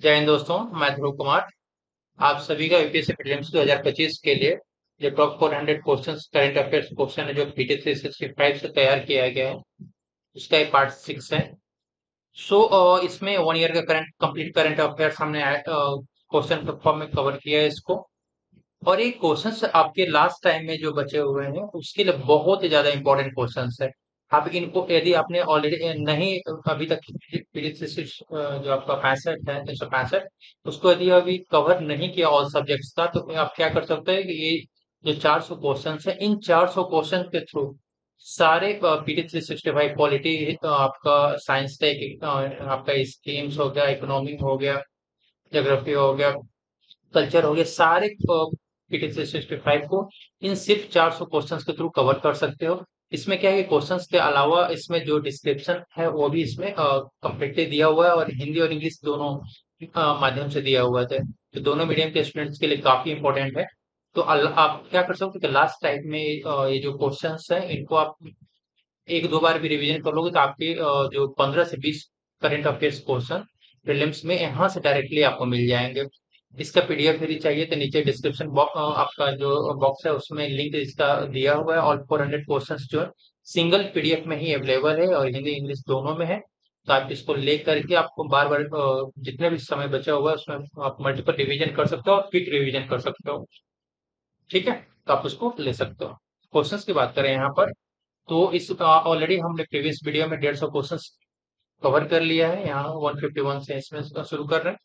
जय हिंद दोस्तों। मैं ध्रुव कुमार आप सभी का यूपीएससी प्रीलिम्स 2025 के लिए जो top 400 questions current affairs question है जो पीटी 365 से तैयार किया गया है उसका ये पार्ट 6 है। इसमें 1 ईयर का करंट कंप्लीट करंट अफेयर्स हमने क्वेश्चन के फॉर्म में कवर किया है इसको। और ये क्वेश्चंस आपके लास्ट टाइम में जो बचे हुए हैं उसके लिए बहुत ही ज्यादा इंपॉर्टेंट क्वेश्चंस है। आप इनको यदि आपने ऑलरेडी नहीं अभी तक फिजिक्स जो आपका 65 है 365 उसको यदि अभी कवर नहीं किया ऑल सब्जेक्ट्स का तो आप क्या कर सकते हैं कि ये जो 400 क्वेश्चंस है इन 400 क्वेश्चन के थ्रू सारे पीटी 365 पॉलिटी आपका साइंस टेक आपका स्कीम्स हो गया इकोनॉमी हो गया ज्योग्राफी हो गया कल्चर हो गया सारे पीटी 365 को इन सिर्फ 400 क्वेश्चंस के थ्रू कवर कर सकते हो। इसमें क्या है कि क्वेश्चंस के अलावा इसमें जो डिस्क्रिप्शन है वो भी इसमें कम्प्लीटली दिया हुआ है और हिंदी और इंग्लिश दोनों माध्यम से दिया हुआ है तो दोनों मीडियम के स्टूडेंट्स के लिए काफी इंपॉर्टेंट है। तो आप क्या कर सकते हो कि लास्ट टाइम में ये जो क्वेश्चंस है इनको आप एक दो बार भी रिवीजन कर लोगे तो आपके जो 15 से 20 करंट अफेयर्स क्वेश्चन प्रीलिम्स में यहाँ से डायरेक्टली आपको मिल जाएंगे। इसका पीडीएफ यदि चाहिए तो नीचे डिस्क्रिप्शन बॉक्स आपका जो बॉक्स है उसमें लिंक इसका दिया हुआ है। और 400 क्वेश्चंस जो है सिंगल पीडीएफ में ही अवेलेबल है और हिंदी इंग्लिश दोनों में है। तो आप इसको ले करके आपको बार बार जितने भी समय बचा हुआ है उसमें आप मल्टीपल रिवीजन कर सकते हो और क्विक रिवीजन कर सकते हो। ठीक है, तो आप उसको ले सकते हो। क्वेश्चंस की बात करें यहाँ पर तो इस ऑलरेडी हमने प्रीवियस वीडियो में 150 क्वेश्चंस कवर कर लिया है। यहाँ 151 से इसमें शुरू कर रहे हैं।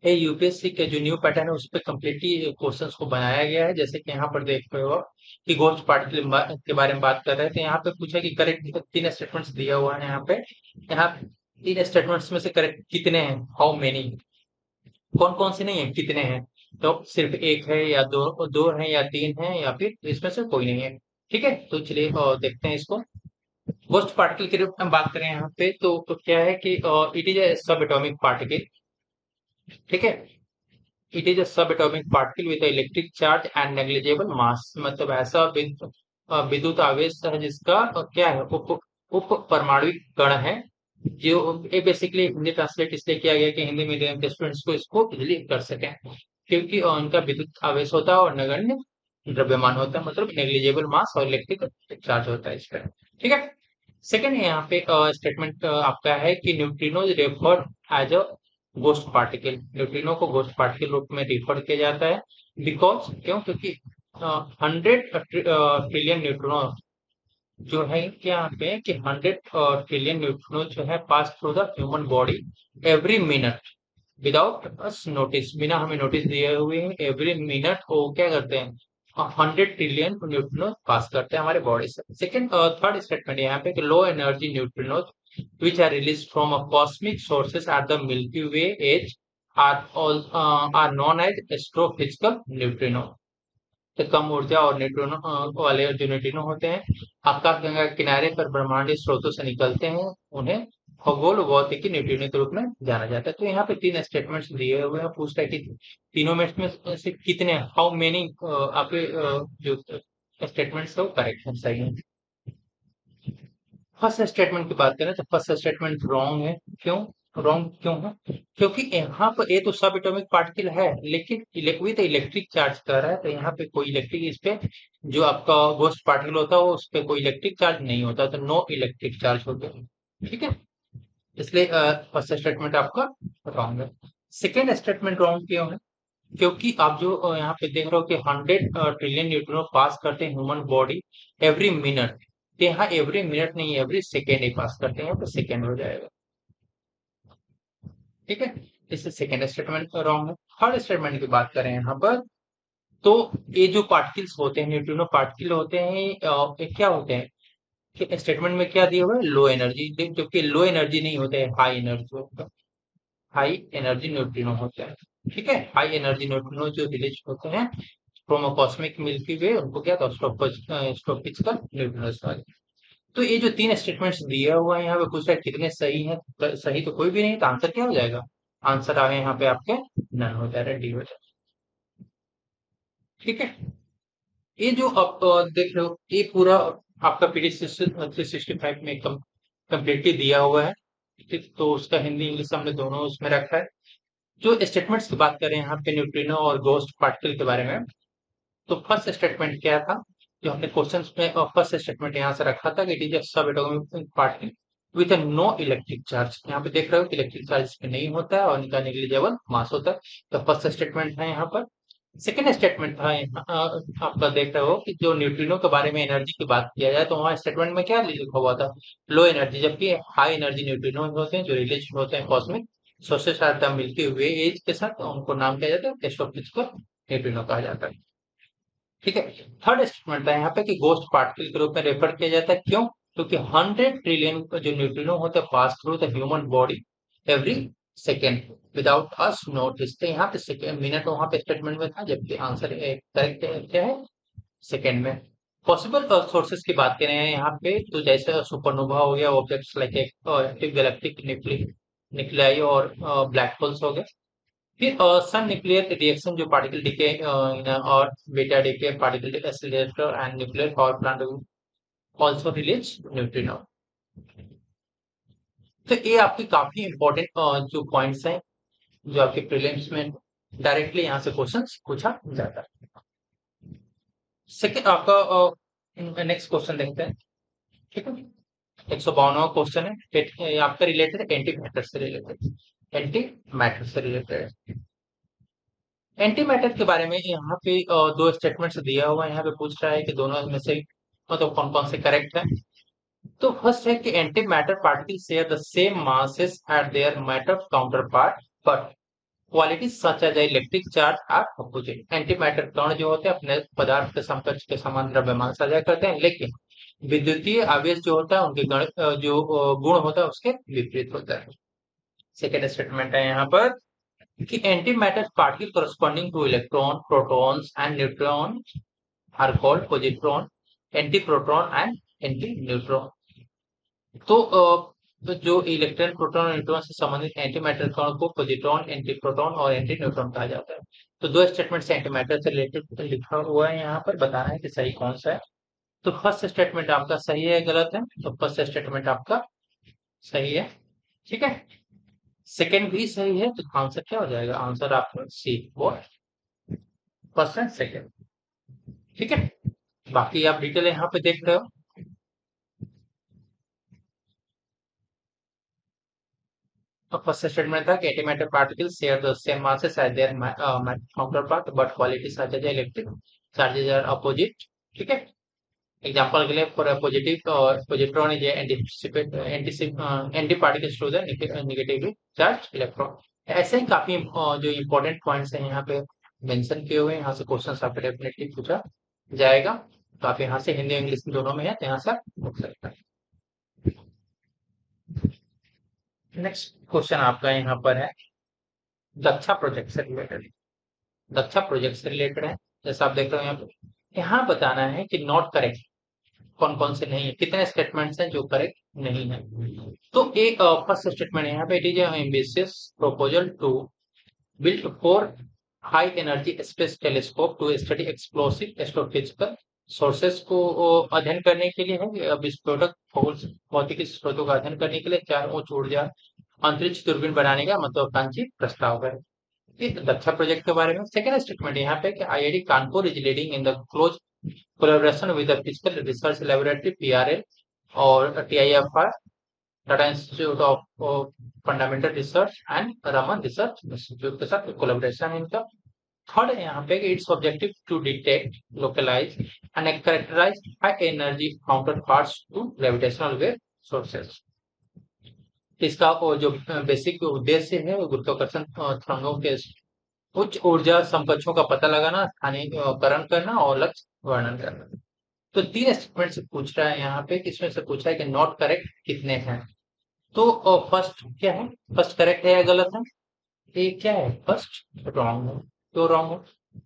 ये यूपीएससी के जो न्यू पैटर्न है उस पर कम्प्लीटली क्वेश्चंस को बनाया गया है। जैसे कि यहाँ पर देख रहे हो कि घोस्ट पार्टिकल के बारे में बात कर रहे थे तो यहाँ पे पूछा कि करेक्ट 3 स्टेटमेंट्स दिया हुआ है। यहाँ 3 स्टेटमेंट्स में से करेक्ट कितने हैं, हाउ मेनी, कौन कौन से नहीं है कितने हैं। तो सिर्फ एक है या दो दो है या तीन है या फिर इसमें से कोई नहीं है। ठीक है, तो चलिए देखते हैं इसको। गोस्ट पार्टिकल के रूप में बात करें यहाँ पे तो क्या है कि इट इज ए सब एटॉमिक पार्टिकल। ठीक है, it is a subatomic particle with electric charge and negligible mass. मतलब ऐसा विद्युत आवेश है जिसका क्या है उप परमाणुक कण है। जो ये बेसिकली हिंदी ट्रांसलेट इसलिए किया गया कि हिंदी मीडियम के स्टूडेंट्स को इसको इजिली कर सकें क्योंकि उनका विद्युत आवेश होता है और नगण्य द्रव्यमान होता है। मतलब नेग्लिजिबल मास और इलेक्ट्रिक चार्ज होता है इस पर। ठीक है, सेकंड यहाँ पे स्टेटमेंट आपका है कि neutrino referred as a ghost particle. Neutrino को गोस्ट पार्टिकल रूप में रिफर किया जाता है बिकॉज क्यों, क्योंकि 100 ट्रिलियन न्यूट्रिनो जो है कि यहाँ पे कि 100 ट्रिलियन न्यूट्रिनो जो है pass through the human body every minute without us notice, बिना हमें नोटिस दिए हुए एवरी मिनट वो क्या करते हैं 100 ट्रिलियन न्यूट्रिनो पास करते हैं हमारे बॉडी से। सेकेंड थर्ड स्टेटमेंट यहाँ पे कि low energy neutrino which are released from a cosmic sources at the Milky Way edge are known as astrophysical neutrino। तो कम ऊर्जा और न्यूट्रिनो वाले जो न्यूट्रिनो होते हैं आकाश गंगा के किनारे पर ब्रह्मांडीय स्रोतों से निकलते हैं, उन्हें खगोल भौतिकी न्यूट्रिनो के रूप में जाना जाता है। तो यहाँ पे 3 स्टेटमेंट्स दिए हुए हैं, पूछता है कि तीनों में से कितने, हाउ मेनी आपके जो स्टेटमेंट्स है वो करेक्ट है, सही है। फर्स्ट स्टेटमेंट की बात करें तो फर्स्ट स्टेटमेंट रॉन्ग है। क्यों रॉन्ग क्यों है? क्योंकि यहाँ पर ये तो सब एटॉमिक पार्टिकल है लेकिन विद इलेक्ट्रिक चार्ज कर रहा है तो यहाँ पे कोई इलेक्ट्रिक इस पे जो आपका गोस्ट पार्टिकल होता है वो उस पे कोई इलेक्ट्रिक चार्ज नहीं होता, तो नो इलेक्ट्रिक चार्ज होता है। ठीक है, इसलिए फर्स्ट स्टेटमेंट आपका रॉन्ग है। सेकेंड स्टेटमेंट रॉन्ग क्यों है? क्योंकि आप जो यहाँ पे देख रहे हो कि 100 ट्रिलियन न्यूट्रॉन पास करते हैं ह्यूमन बॉडी एवरी मिनट, तो यहाँ एवरी मिनट नहीं एवरी सेकेंड ही पास करते हैं तो सेकेंड हो जाएगा। ठीक है, इससे सेकेंड स्टेटमेंट रॉन्ग है। थर्ड स्टेटमेंट की बात करें यहाँ पर तो ये जो पार्टिकल्स होते हैं न्यूट्रिनो पार्टिकल होते हैं ये क्या होते हैं कि स्टेटमेंट में क्या दिया हुआ है लो एनर्जी, जबकि लो एनर्जी नहीं होते हैं, हाई एनर्जी होता है। हाई एनर्जी न्यूट्रिनो होते हैं। ठीक है, हाई एनर्जी न्यूट्रिनो जो रिलीज होते हैं फ्रॉम अ कॉस्मिक मिल्की वे उनको क्या था स्ट्रोपिस्टिकल न्यूट्रिनोस वाले। तो ये जो 3 स्टेटमेंट्स दिया हुआ है यहाँ पे पूछ रहा है कितने सही है, तो सही तो कोई भी नहीं, तो आंसर क्या हो जाएगा? आंसर आ गया यहाँ पे आपके नन हो जाएगा, डी हो जाएगा। ठीक है, ये जो आप देख रहे हो ये पूरा आपका पीडी 365 में कम्प्लीटली दिया हुआ है। ठीक, तो उसका हिंदी इंग्लिश हमने दोनों उसमें रखा है। जो स्टेटमेंट्स की बात करें यहाँ पे न्यूट्रिनो और गोस्ट पार्टिकल के बारे में, तो फर्स्ट स्टेटमेंट क्या था जो हमने क्वेश्चंस में फर्स्ट स्टेटमेंट यहाँ से रखा था कि it is a subatomic particle with a no electric charge. यहाँ पे देख रहे हो कि इलेक्ट्रिक चार्ज इसमें नहीं होता है और इनका नेग्लिजिबल मास होता है। तो फर्स्ट स्टेटमेंट है यहाँ पर। सेकेंड स्टेटमेंट था आपका देख रहे हो कि जो न्यूट्रिनो के बारे में एनर्जी की बात किया जाए तो वहाँ स्टेटमेंट में क्या लिखा हुआ था, लो एनर्जी, जबकि हाई एनर्जी न्यूट्रिनो होते हैं जो रिलेशन होते हैं कॉस्मिक सोर्सेस साथ मिलते हुए एज के साथ, तो उनको नाम क्या जाता है, टेस्ट ऑफ फिजिकल न्यूट्रिनो कहा जाता है। ठीक है। थर्ड स्टेटमेंट है यहाँ पे कि गोस्ट पार्टिकल के रूप में रेफर किया जाता है, क्यों? क्योंकि 100 ट्रिलियन जो न्यूट्रिनो होते हैं pass through the human body every second without us notice. तो यहाँ पे सेकेंड मिनट वहां पे स्टेटमेंट में था, जबकि आंसर करेक्ट क्या है, सेकेंड में। पॉसिबल सोर्सेज की बात करें यहाँ पे तो जैसे सुपरनोवा हो गया, objects like active galactic nuclei और ब्लैक होल्स हो गए। फिर सन न्यूक्लियर रिएक्शन जो पार्टिकल डीके और beta decay particle accelerator and nuclear power plant also release neutrino. तो ये आपके काफी इंपॉर्टेंट जो पॉइंट्स हैं जो आपके प्रीलिम्स में डायरेक्टली यहाँ से क्वेश्चंस पूछा जाता है। सेकंड आपका नेक्स्ट क्वेश्चन देखते हैं। ठीक है। 152वां क्वेश्चन है ये आपका रिलेटेड है एंटी मैटर से रिलेटेड। एंटी मैटर से रिलेटेड एंटी मैटर के बारे में यहाँ पे दो स्टेटमेंट्स दिया हुआ है। यहाँ पे पूछ रहा है कि दोनों में से मतलब कौन कौन से करेक्ट है। तो फर्स्ट है कि antimatter particle share the same masses as their matter counterpart but quality such as electric charge are opposite. Antimatter कण जो होते हैं अपने पदार्थ के समकक्ष के समान द्रव्यमान साझा करते हैं, लेकिन विद्युतीय आवेश जो होता है उनके जो गुण होता है उसके विपरीत होता है। सेकेंड स्टेटमेंट है यहाँ पर कि antimatter particle corresponding to electron, protons and neutrons are called positron, antiproton and antineutron। तो तो जो इलेक्ट्रॉन, प्रोटॉन और न्यूट्रॉन से संबंधित एंटीमैटर कण को पॉजिट्रॉन, एंटीप्रोटॉन और एंटीन्यूट्रॉन कहा जाता है। तो दो स्टेटमेंट से एंटीमैटर से रिलेटेड लिखा हुआ है, यहाँ पर बताना है कि सही कौन सा है। तो फर्स्ट स्टेटमेंट आपका सही है गलत है? तो फर्स्ट स्टेटमेंट आपका सही है। ठीक है। सेकेंड भी सही है, तो आंसर क्या हो जाएगा? आंसर आपका सी, वो फर्स्ट एंड सेकेंड। ठीक है। बाकी आप डिटेल यहाँ पे देख रहे हो। तो फर्स्ट स्टेटमेंट था कि antimatter particles share the same masses as their counterpart but quality such as electric charges are opposite। ठीक है। एग्जांपल के लिए फॉर पॉजिटिव और positron is antiparticles to the negatively charge electron. ऐसे ही काफी जो इंपॉर्टेंट पॉइंट्स हैं यहाँ पे मेंशन किए हुए हैं। यहाँ से क्वेश्चन आपको डेफिनेटली पूछा जाएगा। तो आप यहाँ से हिंदी इंग्लिश दोनों में है, तो यहाँ से आप पूछ सकते हैं। नेक्स्ट क्वेश्चन आपका यहाँ पर है दक्षा प्रोजेक्ट से रिलेटेड। दक्षा प्रोजेक्ट से रिलेटेड है, जैसा आप देख रहे हो यहाँ पे। यहाँ बताना है कि नॉट करेक्ट कौन कौन से नहीं है, कितने स्टेटमेंट्स हैं जो करेक्ट नहीं है। तो एक फर्स्ट स्टेटमेंट यहाँ पे, it is ambitious proposal to build four high energy space telescope to study explosive astrophysical sources को अध्ययन करने के लिए है। विस्फोटक भौतिक स्रोतों का अध्ययन करने के लिए चार उच्च ऊर्जा अंतरिक्ष दूरबीन बनाने का महत्वाकांक्षी प्रस्ताव है। इस दक्षा प्रोजेक्ट के बारे में सेकेंड स्टेटमेंट यहाँ पे कि IIT Kanpur is leading in the close collaboration with the physical research laboratory PRL और TIFR, Tata institute of fundamental research and Raman research institute के साथ कोलैबोरेशन है इनका। थर्ड है यहाँ पे कि it's objective to detect, localize and characterize high energy counterparts to gravitational wave sources. इसका जो बेसिक उद्देश्य है वो गुरुत्वाकर्षण तरंगों के उच्च ऊर्जा समकक्षों का पता लगाना, स्थानीयकरण करना और लक्ष्य वर्णन करना। तो तीन स्टेटमेंट से पूछ रहा है यहाँ पे, किसमें से पूछा है कि नॉट करेक्ट कितने हैं। तो फर्स्ट क्या है, फर्स्ट करेक्ट है या गलत है? ये क्या है, फर्स्ट रॉन्ग है। तो रॉन्ग है।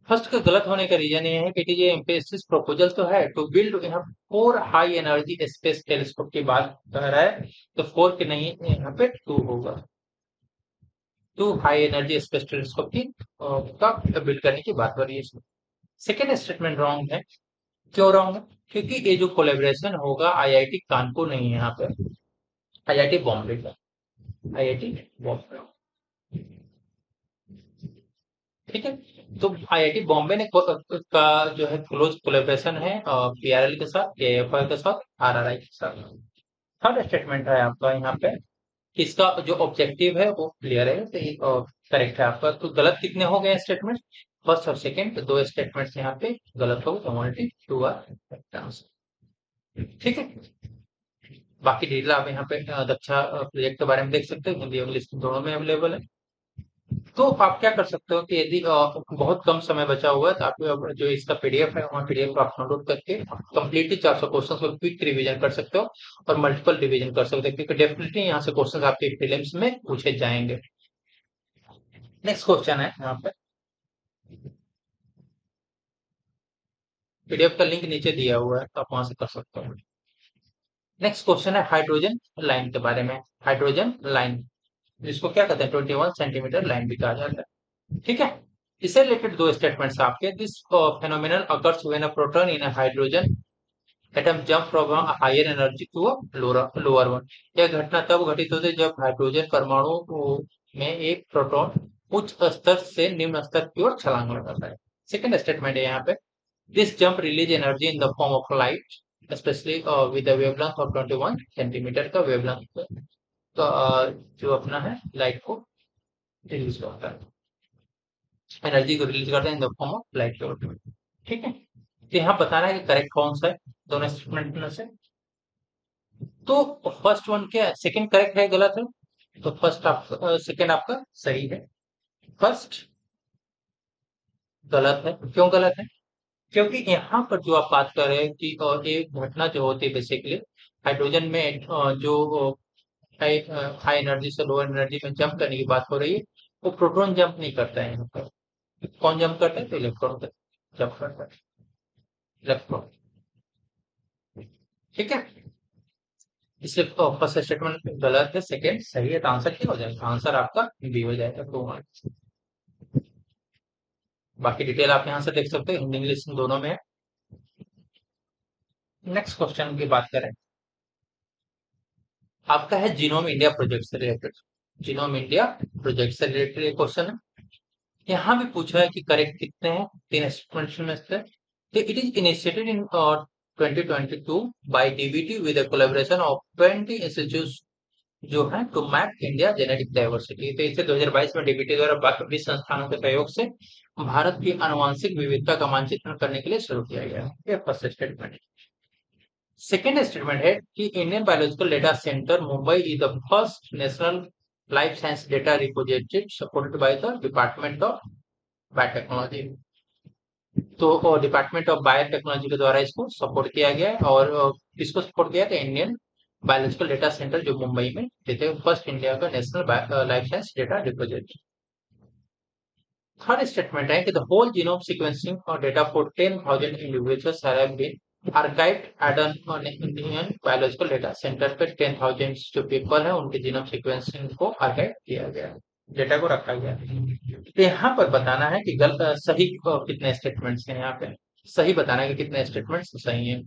फर्स्ट का गलत होने का रीजन ये है कि ये एम्पेसिस प्रपोजल तो है टू बिल्ड यहाँ four high energy space telescope की बात कर रहा है, तो फोर के नहीं यहाँ पे टू होगा। Two high energy space telescope की का बिल्ड करने की बात हो रही है। सेकेंड स्टेटमेंट रॉन्ग है। क्यों रॉन्ग है? क्योंकि ये जो कोलेबोरेशन होगा आईआईटी कानपुर नहीं है यहाँ पे, आईआईटी बॉम्बे का, आईआईटी बॉम्बे। ठीक है। तो आईआईटी बॉम्बे ने का जो है क्लोज कोलेब्रेशन है पीआरएल के साथ, एएफआई के साथ, आरआरआई के साथ। थर्ड स्टेटमेंट है आपका यहाँ पे, इसका जो ऑब्जेक्टिव है वो क्लियर है, तो ये करेक्ट है आपका। तो गलत कितने हो गए स्टेटमेंट? फर्स्ट और सेकंड दो स्टेटमेंट्स यहाँ पे गलत हो गए, only two are correct answer. ठीक है। बाकी डिटेल आप यहाँ पे दक्षा प्रोजेक्ट के बारे में देख सकते हो, हिंदी इंग्लिश दोनों में अवेलेबल है। तो आप क्या कर सकते हो कि यदि बहुत कम समय बचा हुआ है, तो आप जो इसका पीडीएफ है वहाँ पीडीएफ को आप डाउनलोड करके कंप्लीटली 400 क्वेश्चन को क्विक रिवीजन कर सकते हो और मल्टीपल रिवीजन कर सकते हो, क्योंकि डेफिनेटली यहाँ से क्वेश्चन आपके प्रीलिम्स में पूछे जाएंगे। नेक्स्ट क्वेश्चन है यहाँ पे, पीडीएफ का लिंक नीचे दिया हुआ है, तो आप वहां से कर सकते हो। नेक्स्ट क्वेश्चन है हाइड्रोजन लाइन के बारे में। हाइड्रोजन लाइन, जिसको क्या कहते हैं 21 सेंटीमीटर लाइन भी कहा जाता है। ठीक है। इससे रिलेटेड दो स्टेटमेंट्स आपके, this phenomenal occurs when a proton in a hydrogen atom jump from a higher energy to a lower one. यह घटना तब घटित होती है जब हाइड्रोजन परमाणु में एक प्रोटॉन उच्च स्तर से निम्न स्तर की ओर छलांग लगाता है। सेकंड स्टेटमेंट है यहाँ पे, this jump release energy in the form of light, specially with the wavelength of 21 centimetre का वेवलेंथ का जो अपना है लाइट को रिलीज करता है, एनर्जी को रिलीज करता है in the form of light के रूप में। ठीक है। तो यहाँ बताना है कि करेक्ट कौन सा है दोनों स्टेटमेंट में से। तो फर्स्ट वन क्या है, सेकंड करेक्ट है गलत है? तो फर्स्ट आप सेकंड आपका सही है, फर्स्ट गलत है। क्यों गलत है? क्योंकि यहाँ पर जो आप बात कर रहे हैं कि एक घटना जो होती है बेसिकली हाइड्रोजन में जो हाई हाई एनर्जी से लोअर एनर्जी में जंप करने की बात हो रही है, वो प्रोटॉन जंप नहीं करता है यहाँ पर। कौन जंप करता है? तो इलेक्ट्रॉन जंप करता है, इलेक्ट्रॉन। ठीक है। इसलिए फर्स्ट स्टेटमेंट गलत है, सेकंड सही है, तो आंसर क्या हो जाएगा? आंसर आपका बी हो जाएगा, 2 मार्क्स। बाकी डिटेल आप यहाँ से देख सकते हो, हिंदी इंग्लिश दोनों में है। नेक्स्ट क्वेश्चन की बात करें, आपका है जीनोम इंडिया प्रोजेक्ट से रिलेटेड। जीनोम इंडिया प्रोजेक्ट से रिलेटेड क्वेश्चन है। यहाँ भी पूछा है कि करेक्ट कितने हैं तीन स्टेटमेंट्स में से। तो it is initiated in 2022 by DBT with the collaboration of 20 institutes जो है to map India genetic diversity. तो इसे 2022 में डीबीटी द्वारा 20 संस्थानों के सहयोग से भारत की आनुवंशिक विविधता का मानचित्रण करने के लिए शुरू किया गया है। ये फर्स्ट स्टेटमेंट। सेकेंड स्टेटमेंट है कि Indian biological data centre Mumbai is the first national life science data repository supported by the department of biotechnology. तो डिपार्टमेंट ऑफ बायोटेक्नोलॉजी के द्वारा इसको सपोर्ट किया गया है, और किसको सपोर्ट किया था? इंडियन बायोलॉजिकल डेटा सेंटर जो मुंबई में देते हैं, फर्स्ट इंडिया का national life science data repository. Third statement है कि द होल जीनोम सीक्वेंसिंग और data for 10,000 individuals have been archived at an Indian biological data centre पे। 10,000 जो पीपल है उनके जीनोम सीक्वेंसिंग को आर्काइव किया गया है, डेटा को रखा गया है। तो यहाँ पर बताना है कि सही कितने स्टेटमेंट्स हैं यहाँ पे, सही बताना है कि कितने स्टेटमेंट्स सही हैं।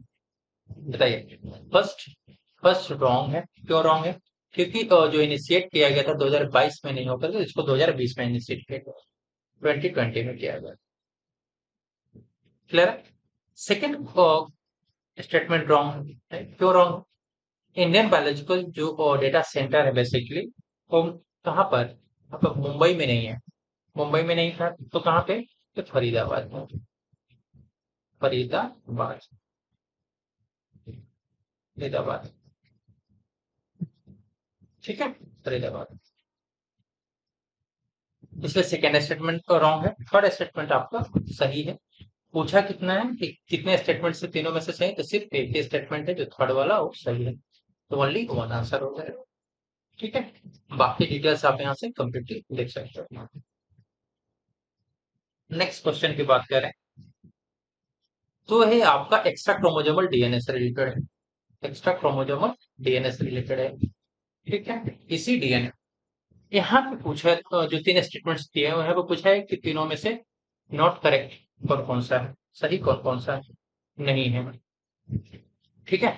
बताइए। फर्स्ट फर्स्ट रॉन्ग है। क्यों रॉन्ग है? क्योंकि जो इनिशिएट किया गया था 2022 में नहीं होकर के इसको 2020 में इनिशिएट किया गया, 2020 में किया गया। क्लियर है? सेकेंड स्टेटमेंट रॉन्ग है। क्यों रॉन्ग? इंडियन बायोलॉजिकल जो डेटा सेंटर है बेसिकली वो कहाँ पर? आपका मुंबई में नहीं है। मुंबई में नहीं था तो कहाँ पे? तो फरीदाबाद में। फरीदाबाद, फरीदाबाद। ठीक है, फरीदाबाद। इसलिए सेकेंड स्टेटमेंट तो रॉन्ग है। थर्ड स्टेटमेंट आपका सही है। पूछा कितना है कि कितने स्टेटमेंट से तीनों में से सही, तो सिर्फ एक ही स्टेटमेंट है जो थर्ड वाला वो सही है, तो ओनली वन आंसर हो जाएगा। ठीक है। बाकी डिटेल्स आप यहाँ से कंप्लीटली देख सकते हो। नेक्स्ट क्वेश्चन की बात करें तो है आपका एक्स्ट्रा क्रोमोजोमल डीएनए से रिलेटेड है। एक्स्ट्रा क्रोमोजोमल डीएनए से रिलेटेड है। ठीक है। इसी डीएनए यहाँ पे पूछा है जो तीन स्टेटमेंट्स दिए हैं यहाँ पे पूछा है कि तीनों में से नॉट करेक्ट कौन कौन सा है, सही कौन कौन सा नहीं है। ठीक है।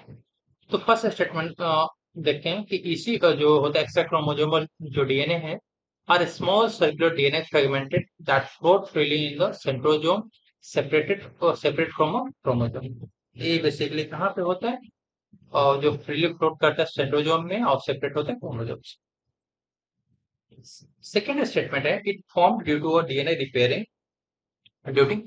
तो फर्स्ट स्टेटमेंट देखते हैं कि इसी का जो होता है एक्स्ट्रा क्रोमोजोमल जो डीएनए है are small circular DNA fragmented that float freely in the centrosome, separate from a chromosome. ये बेसिकली कहाँ पे होता है? और जो फ्रीली फ्लोट करता है सेंट्रोजोम में और सेपरेट होता है क्रोमोसोम से। सेकेंड स्टेटमेंट है it form due to a DNA repairing during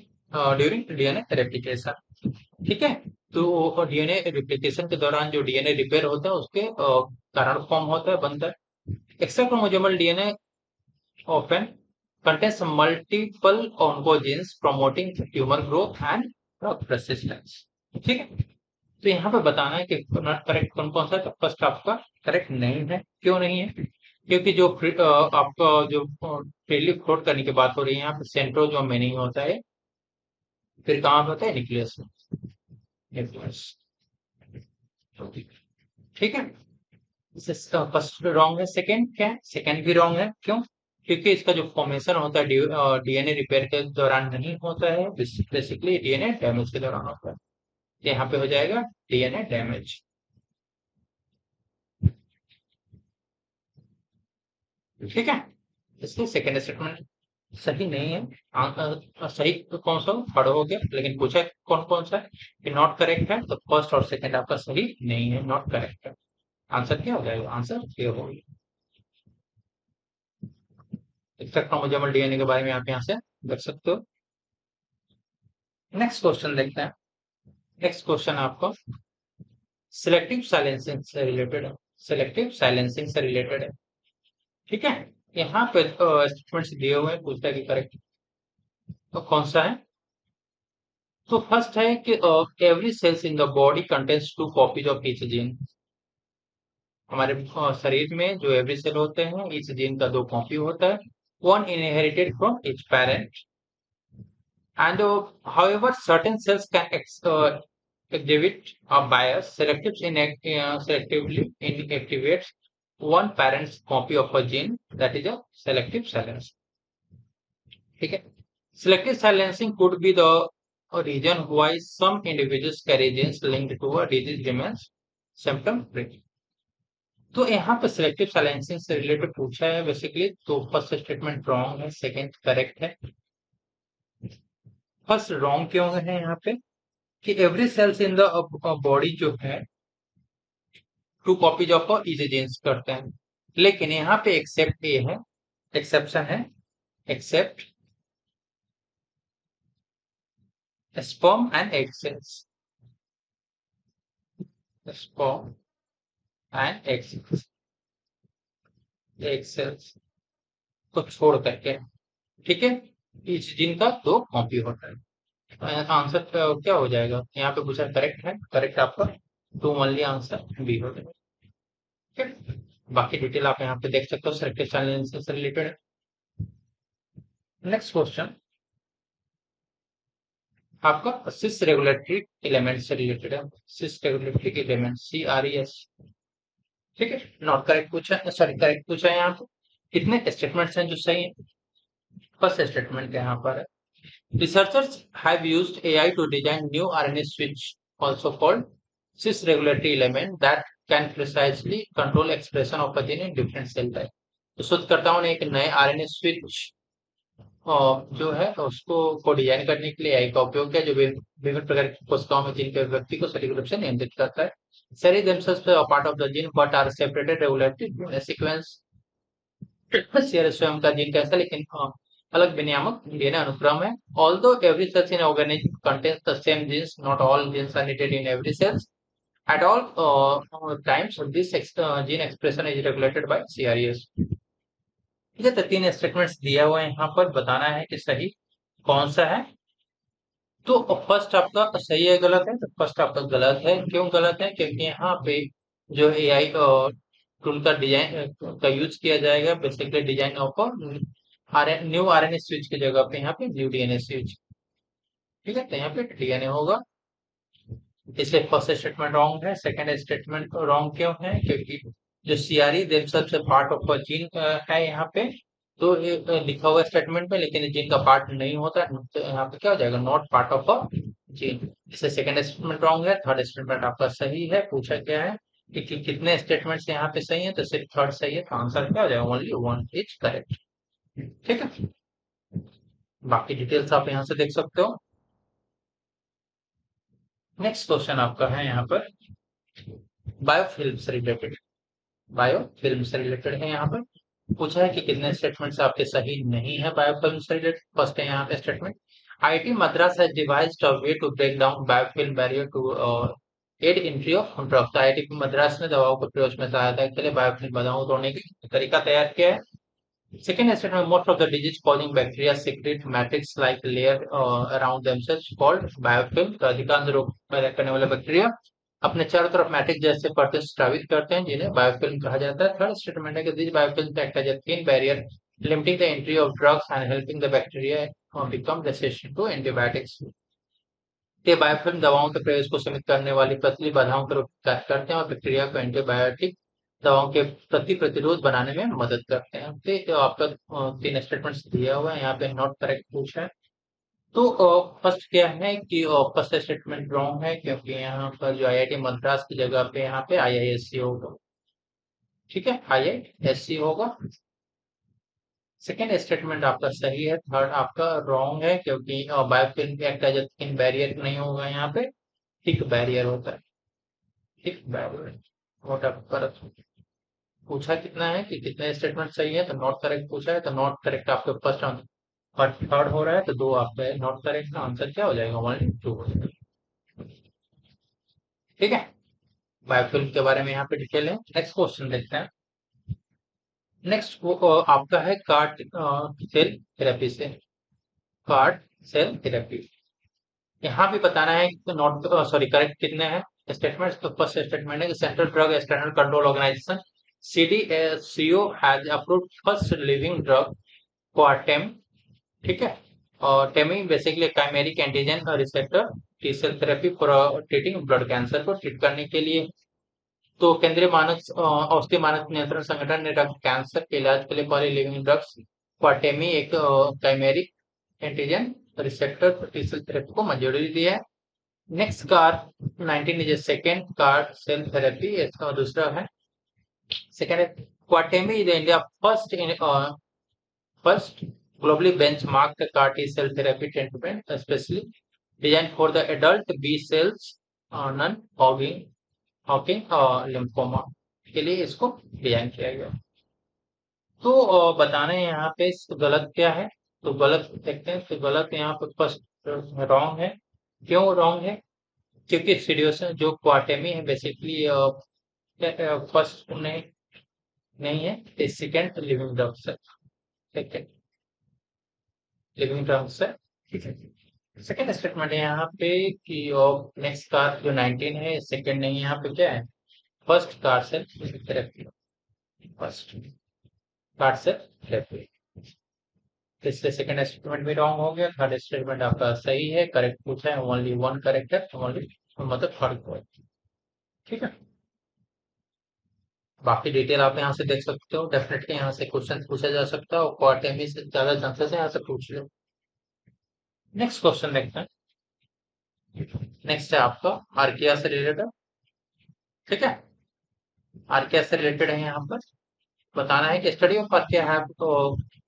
during DNA replication. ठीक है, तो डीएनए रिप्लिकेशन के दौरान जो डीएनए रिपेयर होता है उसके कारण फॉर्म होता है, बनता है। Extra chromosomal DNA often contains multiple oncogenes promoting tumor growth and drug resistance। ठीक है, तो यहाँ पे बताना है कि करेक्ट कौन कौन सा है। तो फर्स्ट आपका करेक्ट नहीं है। क्यों नहीं है? क्योंकि जो आपका जो फ्रीली फ्लोट करने की बात हो रही है यहाँ पे सेंट्रोजोम में नहीं होता है, फिर कहाँ पे होता है? न्यूक्लियस में। न्यूक्लियस, ठीक है, फर्स्ट रॉन्ग है। सेकंड क्या है? सेकंड भी रॉन्ग है। क्यों? क्योंकि इसका जो फॉर्मेशन होता है डीएनए रिपेयर के दौरान नहीं होता है, बेसिकली डीएनए डैमेज के दौरान होता है। यहाँ पे हो जाएगा डीएनए डैमेज। ठीक है, इसलिए सेकेंड स्टेटमेंट सही नहीं है। सही तो कौन सा? थर्ड हो गया, लेकिन पूछा कौन कौन सा है कि नॉट करेक्ट है, तो फर्स्ट और सेकंड आपका सही नहीं है, नॉट करेक्ट है। आंसर क्या हो जाएगा? आंसर ये होगी। एक्स्ट्रा क्रोमोसोमल डीएनए के बारे में आप यहाँ से देख सकते हो। नेक्स्ट क्वेश्चन देखते हैं। नेक्स्ट क्वेश्चन आपको सिलेक्टिव साइलेंसिंग से रिलेटेड है। सिलेक्टिव साइलेंसिंग से रिलेटेड है। ठीक है, यहाँ पे स्टेटमेंट्स दिए हुए हैं, पूछता है कि करेक्ट तो कौन सा है। तो फर्स्ट है कि every cells in the body contains two copies of each gene. हमारे शरीर में जो एवरी सेल होते हैं, ईच जीन का दो कॉपी होता है, one inherited from each parent and however certain cells can exhibit a bias selectively inactivates one parent's copy of a gene, that is a selective silencing। ठीक है, selective silencing could be the reason why some individuals carry genes linked to a disease remains symptom free। तो यहाँ पर selective silencing से related पूछा है basically, तो first statement wrong है, सेकंड करेक्ट है। फर्स्ट रॉन्ग क्यों है यहाँ पे कि every cells in the body जो है two copies of its genes करते हैं, लेकिन यहाँ पे एक्सेप्ट ए है, एक्सेप्शन है, except sperm and egg cells, sperm and egg cells को छोड़ करके। ठीक है, इस जीन का दो कॉपी होता है। आंसर क्या हो जाएगा? यहाँ पे पूछा करेक्ट है, करेक्ट आपका टू ओनली आंसर बी हो जाएगा। ठीक है, बाकी डिटेल आप यहाँ पे देख सकते हो, सिलेक्टिव साइलेंसिंग से रिलेटेड। नेक्स्ट क्वेश्चन आपका सिस रेगुलेटरी एलिमेंट से रिलेटेड है। Cis regulatory element CRES। ठीक है, नॉट करेक्ट पूछा, सॉरी करेक्ट पूछा है। यहाँ पे कितने स्टेटमेंट्स हैं जो सही है? फर्स्ट स्टेटमेंट यहाँ पर है researchers have used AI to design new RNA switch also called cis regulatory element that can precisely control expression of a gene in different cell type। तो शोधकर्ताओं ने एक नए RNA switch जो है उसको को डिजाइन करने के लिए AI का उपयोग किया, जो विभिन्न प्रकार की कोशिकाओं में जीन के अभिव्यक्ति को सटीक रूप से नियंत्रित करता है। Cells themselves are part of the gene but are separated regularly in a sequence। Share स्वयं का जीन कैसा, लेकिन अलग विनियामक डीएनए अनुक्रम है। Although every cell in organism contains the same genes, not all genes are needed in every cell at all times। This gene expression is regulated by CRES। ठीक है, तो तीन स्टेटमेंट्स दिया हुआ है, यहाँ पर बताना है कि सही कौन सा है। तो फर्स्ट आपका सही है, गलत है? तो फर्स्ट आपका गलत है। क्यों गलत है? क्योंकि यहाँ पे जो AI टूल का डिजाइन का यूज किया जाएगा basically design of new RNA switch की जगह पे यहाँ पे न्यू डीएनए स्विच। ठीक है, तो यहाँ पे डीएनए होगा, इसलिए फर्स्ट स्टेटमेंट रॉन्ग है। सेकंड स्टेटमेंट रॉन्ग क्यों है? क्योंकि जो CRE देमसेल्व्स से पार्ट ऑफ जीन है यहाँ पे, तो ये लिखा हुआ स्टेटमेंट में, लेकिन जीन का पार्ट नहीं होता, तो यहाँ पे क्या हो जाएगा? Not part of a gene. इसलिए सेकंड स्टेटमेंट रॉन्ग है। थर्ड स्टेटमेंट आपका सही है। पूछा क्या है कि कितने स्टेटमेंट्स यहाँ पे सही है, तो सिर्फ थर्ड सही है, तो आंसर क्या हो जाएगा? Only one is correct. ठीक है, बाकी डिटेल्स आप यहाँ से देख सकते हो। नेक्स्ट क्वेश्चन आपका है यहाँ पर बायोफिल्म से रिलेटेड। बायोफिल्म से रिलेटेड है यहाँ पर। पूछा है कि कितने स्टेटमेंट्स आपके सही नहीं है बायोफिल्म से रिलेटेड। फर्स्ट है यहाँ पे statement, IIT Madras has devised a way to break down biofilm barrier to aid entry of drugs. IIT Madras ने दवाओं को प्रयोग में सहायता के लिए बायोफिल्म दवाओं तोड़ने की तरीका तैयार किया है। Second statement, most of the disease-causing bacteria secrete matrix like layer around themselves called biofilm। तो अधिकांश रोग पैदा करने वाले बैक्टीरिया अपने चारों तरफ मैट्रिक्स जैसे परतें स्रावित करते हैं जिन्हें बायोफिल्म कहा जाता है। थर्ड स्टेटमेंट है कि these biofilms act as a thin barrier limiting the entry of drugs and helping the bacteria become resistant to antibiotics। ये बायोफिल्म दवाओं के प्रवेश को सीमित करने वाली पतली बाधाओं पर उपचार करते हैं और बैक्टीरिया को एंटीबायोटिक दवाओं के प्रति प्रतिरोध बनाने में मदद करते हैं। तो जो आपका तीन स्टेटमेंट्स दिया हुआ है यहाँ पे नॉट करेक्ट पूछा है। तो फर्स्ट क्या है कि फर्स्ट स्टेटमेंट रॉन्ग है क्योंकि यहाँ पर जो आईआईटी मद्रास की जगह पे यहाँ पे आईआईएससी होगा। ठीक है, आईआईएससी होगा। सेकेंड स्टेटमेंट आपका सही है। थर्ड आपका रॉन्ग है क्योंकि biofilm act as thin barrier नहीं होगा, यहाँ पे थिक बैरियर होता है। थिक बैरियर मोटा परत। पूछा कितना है कि कितने स्टेटमेंट सही है, तो नॉट करेक्ट पूछा है, तो नॉट करेक्ट आपके फर्स्ट आंसर और थर्ड हो रहा है, तो दो आपका नॉट करेक्ट का आंसर क्या हो जाएगा, 1 2 हो जाएगा। ठीक है, बायोफिल्म के बारे में यहाँ पे डिटेल है। नेक्स्ट क्वेश्चन देखते हैं। नेक्स्ट आपका है कार्ड सेल थेरेपी से। कार्ड सेल थेरेपी यहाँ भी बताना है कि नॉट सॉरी करेक्ट कितने हैं स्टेटमेंट्स। तो फर्स्ट स्टेटमेंट है कि central drug standard control organisation CDSCO has approved first living drug Qartemi. ठीक है, और टेमी basically chimeric antigen receptor T cell therapy for treating blood cancer को ट्रीट करने के लिए। तो केंद्रीय मानक औषधि मानक नियंत्रण संगठन ने रक्त कैंसर के इलाज के लिए पहले लिविंग ड्रग्स क्वाटेमी एक chimeric antigen receptor T cell therapy को मंजूरी दी है। Next car 19 is second CAR cell therapy, इसका दूसरा है सेकेंड है Qartemi is India first in first globally benchmarked CAR T cell therapy treatment especially designed for the adult B cells non-Hodgkin Hodgkin lymphoma के लिए इसको design किया गया। तो बताने यहाँ पे गलत क्या है, तो गलत देखते हैं। तो गलत यहाँ पे फर्स्ट रॉन्ग है। क्यों रॉन्ग है, क्योंकि सिडियोसन जो क्वाटेमी है बेसिकली फर्स्ट नहीं नहीं है, सेकेंड लिविंग ड्रग्स है। सेकेंड लिविंग ड्रग्स है। ठीक है, सेकेंड स्टेटमेंट है यहाँ पे कि नेक्स्ट कार जो 19 है सेकेंड नहीं है, यहाँ पे क्या है फर्स्ट कार से थेरेपी। फर्स्ट कार से थेरेपी, इसलिए सेकेंड स्टेटमेंट भी रॉन्ग हो गया। थर्ड स्टेटमेंट आपका सही है, करेक्ट पूछा है, ओनली वन करेक्ट है, ओनली मतलब थर्ड। ठीक है, बाकी डिटेल आप यहाँ से देख सकते हो। डेफिनेटली यहाँ से क्वेश्चन पूछा जा सकता है और क्वार्टर से ज्यादा चांसेस है यहाँ से पूछ लो। नेक्स्ट क्वेश्चन देखते हैं। नेक्स्ट है आपका आर्किया से रिलेटेड। ठीक है, आर्किया से रिलेटेड है यहाँ पर। बताना है कि study of archaea have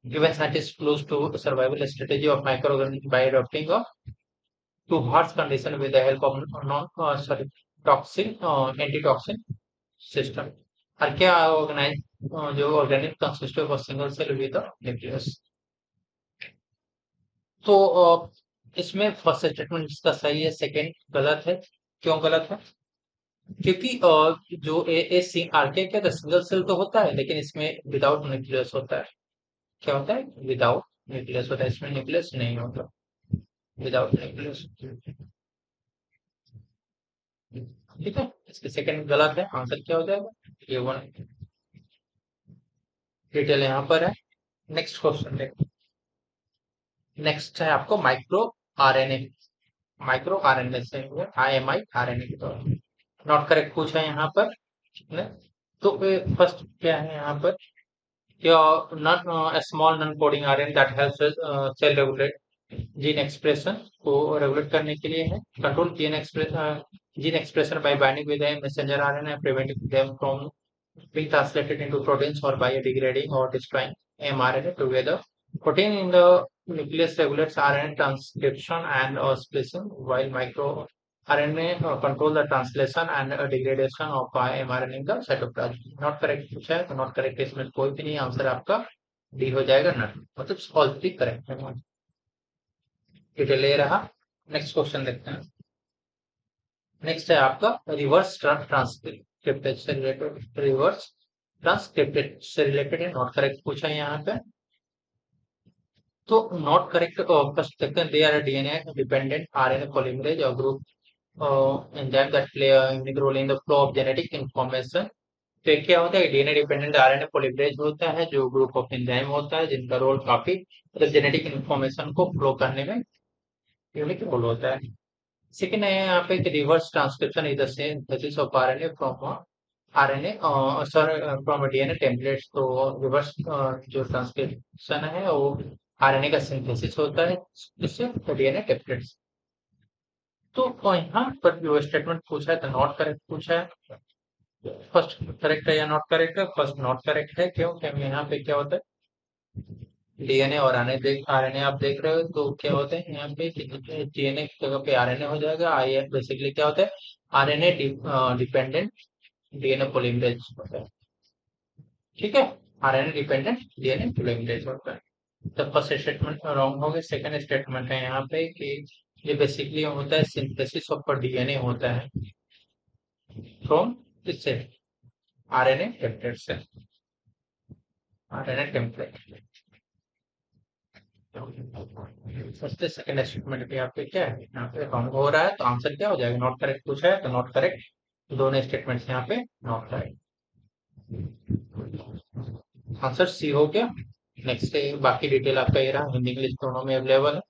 given scientist close to survival strategy of microorganism by adopting to harsh condition with the help of non sorry toxin antitoxin system. Archaea organise जो organic consist of single cell with nucleus. तो इसमें first statement इसका सही है, second गलत है। क्यों गलत है, क्योंकि जो ए सी आरके क्या सिंगल सेल तो होता है लेकिन इसमें विदाउट न्यूक्लियस होता है। क्या होता है, विदाउट न्यूक्लियस होता है, इसमें न्यूक्लियस नहीं होता, विदाउट न्यूक्लियस। ठीक है, इसके सेकंड गलत है, आंसर क्या हो जाएगा ये वन। डिटेल यहाँ पर है। नेक्स्ट क्वेश्चन देखो। नेक्स्ट है आपको माइक्रो आरएनए। माइक्रो आरएनए से IMI आरएनए के तौर पर नॉट करेक्ट पूछा है यहाँ पर। तो फर्स्ट क्या है यहाँ पर, small non coding RNA that helps cell regulate gene expression को रेगुलेट करने के लिए है। Control gene expression by binding with messenger RNA preventing them from being translated into proteins or biodegrading or destroying mRNA together Protein in the nucleus regulates RNA transcription and splicing, while microRNA control the translation and degradation of mRNA in the cytoplasm. Not correct पूछा है तो not correct इसमें कोई भी नहीं, answer आपका D हो जाएगा, नट मतलब ऑल थ्री करेक्ट है। डिटेल ले रहा। नेक्स्ट क्वेश्चन देखते हैं। नेक्स्ट है आपका रिवर्स ट्रांसक्रिप्टेज से रिलेटेड, रिवर्स ट्रांसक्रिप्टेज से रिलेटेड है, नॉट करेक्ट पूछा है यहाँ पे। तो नॉट करेक्ट फर्स्ट देखते हैं, they are DNA dependent RNA polymerase और group enzyme that play a unique role in the flow of genetic information. तो एक क्या होता है, डीएनए डिपेंडेंट आरएनए पॉलीमरेज होता है जो ग्रुप ऑफ एंजाइम होता है जिनका रोल काफी मतलब जेनेटिक इंफॉर्मेशन को फ्लो करने में यूनिक रोल होता है। सेकेंड है यहाँ पे reverse transcription is the synthesis of RNA from RNA sorry from DNA templates. तो रिवर्स जो ट्रांसक्रिप्शन है वो आरएनए का सिंथेसिस होता है इससे डीएनए टेम्पलेट्स। तो यहाँ पर जो स्टेटमेंट पूछा है तो नॉट करेक्ट पूछा है। फर्स्ट करेक्ट है या नॉट करेक्ट है? फर्स्ट नॉट करेक्ट है, क्यों? क्योंकि यहाँ पे क्या होता है, डीएनए और आरएनए आप देख रहे हो तो क्या होता है यहाँ पे डीएनए की जगह पे आरएनए हो जाएगा। आई बेसिकली क्या होता है, आरएनए डिपेंडेंट डीएनए पॉलीमरेज होता है, ठीक है। आरएनए डिपेंडेंट डीएनए पॉलीमरेज होता है। तो फर्स्ट स्टेटमेंट रॉन्ग हो गया। सेकंड स्टेटमेंट है यहाँ पे कि ये बेसिकली होता है सिंथेसिस ऑफ डीएनए होता है फ्रॉम इससे आरएनए टेम्पलेट से, RNA template. First second statement पे यहाँ पे क्या है, यहाँ पे रॉन्ग हो रहा है तो आंसर क्या हो जाएगा, नॉट करेक्ट पूछा है तो नॉट करेक्ट, दोनों स्टेटमेंट्स यहाँ पे नॉट करेक्ट, आंसर सी हो गया। नेक्स्ट बाकी डिटेल आपका ये रहा, हिंदी इंग्लिश दोनों में अवेलेबल है।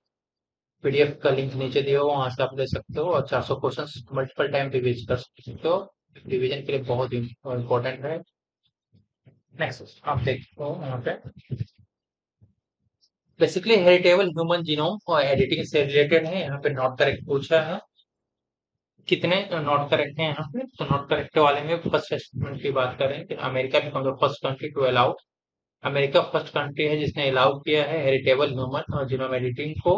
पीडीएफ का लिंक नीचे दिया हुआ, वहां से आप ले सकते हो और 400 क्वेश्चन मल्टीपल टाइम रिवीज कर सकते हो, रिवीजन के लिए बहुत इंपॉर्टेंट है। नेक्स्ट आप देखते हो यहाँ पे बेसिकली हेरिटेबल ह्यूमन जीनोम और एडिटिंग से रिलेटेड है, यहाँ पे नॉट करेक्ट पूछा है। कितने नॉट करेक्ट है यहाँ पे, तो नॉट करेक्ट वाले में फर्स्ट स्टेटमेंट की बात करें कि America become the first country to allow, America first country है जिसने अलाउ किया है हेरिटेबल ह्यूमन और जीनोम एडिटिंग को।